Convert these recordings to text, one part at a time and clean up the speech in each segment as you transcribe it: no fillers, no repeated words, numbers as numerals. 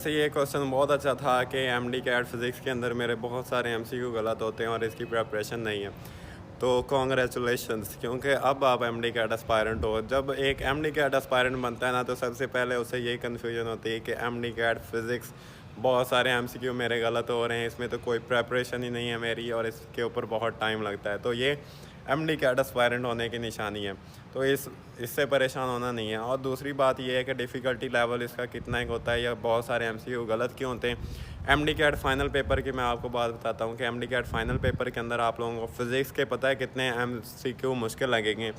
से ये क्वेश्चन बहुत अच्छा था कि एमडी कैट फिज़िक्स के अंदर मेरे बहुत सारे एमसीक्यू गलत होते हैं और इसकी प्रिपरेशन नहीं है। तो कॉन्ग्रेचुलेशंस, क्योंकि अब आप एमडी कैट एस्पायरेंट हो। जब एक एमडी कैट एस्पायरेंट बनता है ना, तो सबसे पहले उसे यही कन्फ्यूजन होती है कि एमडी कैट फिज़िक्स बहुत सारे एमसीक्यू मेरे गलत हो रहे हैं, इसमें तो कोई प्रिपरेशन ही नहीं है मेरी और इसके ऊपर बहुत टाइम लगता है। तो ये एमडी कैट एस्पायरेंट होने की निशानी है। तो इससे परेशान होना नहीं है। और दूसरी बात ये है कि डिफ़िकल्टी लेवल इसका कितना एक होता है या बहुत सारे एमसीक्यू गलत क्यों होते हैं। एमडी कैट फाइनल पेपर की मैं आपको बात बताता हूँ कि एमडी कैट फाइनल पेपर के अंदर आप लोगों को फिज़िक्स के पता है कितने एमसीक्यू मुश्किल लगेंगे।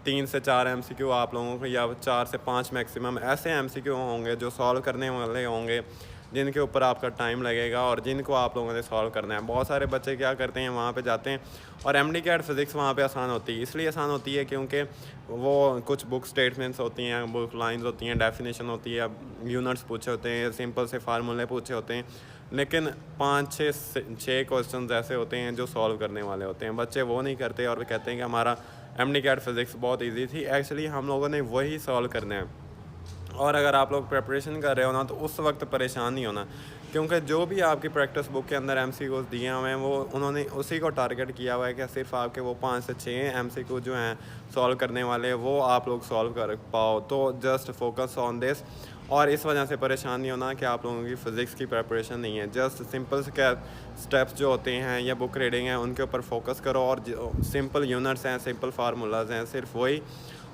3 से 4 एमसीक्यू आप लोगों को, या 4 से 5 मैक्सिमम ऐसे एमसीक्यू होंगे जो सॉल्व करने वाले होंगे, जिनके ऊपर आपका टाइम लगेगा और जिनको आप लोगों ने सॉल्व करना है। बहुत सारे बच्चे क्या करते हैं, वहाँ पे जाते हैं और एमडी कैट फिज़िक्स वहाँ पे आसान होती है। इसलिए आसान होती है क्योंकि वो कुछ बुक स्टेटमेंट्स होती हैं, बुक लाइंस होती हैं, डेफिनेशन होती है, यूनिट्स पूछे होते हैं, सिंपल से फार्मूले पूछे होते हैं। लेकिन 5-6 क्वेश्चन ऐसे होते हैं जो सॉल्व करने वाले होते हैं। बच्चे वो नहीं करते और कहते हैं कि हमारा एमडी कैट फिज़िक्स बहुत ईजी थी। एक्चुअली हम लोगों ने वही सॉल्व करना है। और अगर आप लोग प्रिपरेशन कर रहे हो ना, तो उस वक्त परेशान नहीं होना, क्योंकि जो भी आपकी प्रैक्टिस बुक के अंदर एमसीक्यूज दिए हुए हैं वो उन्होंने उसी को टारगेट किया हुआ है कि सिर्फ आपके वो 5 से 6 एमसीक्यू जो हैं सॉल्व करने वाले, वो आप लोग सॉल्व कर पाओ। तो जस्ट फोकस ऑन दिस। और इस वजह से परेशान नहीं होना कि आप लोगों की फ़िज़िक्स की प्रिपरेशन नहीं है। जस्ट सिंपल से क्या स्टेप्स जो होते हैं या बुक रीडिंग है उनके ऊपर फोकस करो, और जो सिंपल यूनिट्स हैं, सिंपल फार्मूलाज हैं, सिर्फ वही।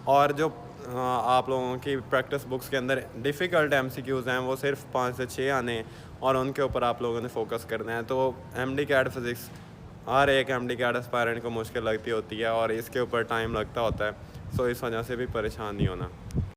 और जो आप लोगों की प्रैक्टिस बुक्स के अंदर डिफ़िकल्ट एमसीक्यूज़ हैं वो सिर्फ 5 से 6 आने हैं और उनके ऊपर आप लोगों ने फोकस करना है। तो एमडी कैट फिज़िक्स हर एक एमडी कैट एस्पायरेंट को मुश्किल लगती होती है और इसके ऊपर टाइम लगता होता है। सो इस वजह से भी परेशान नहीं होना।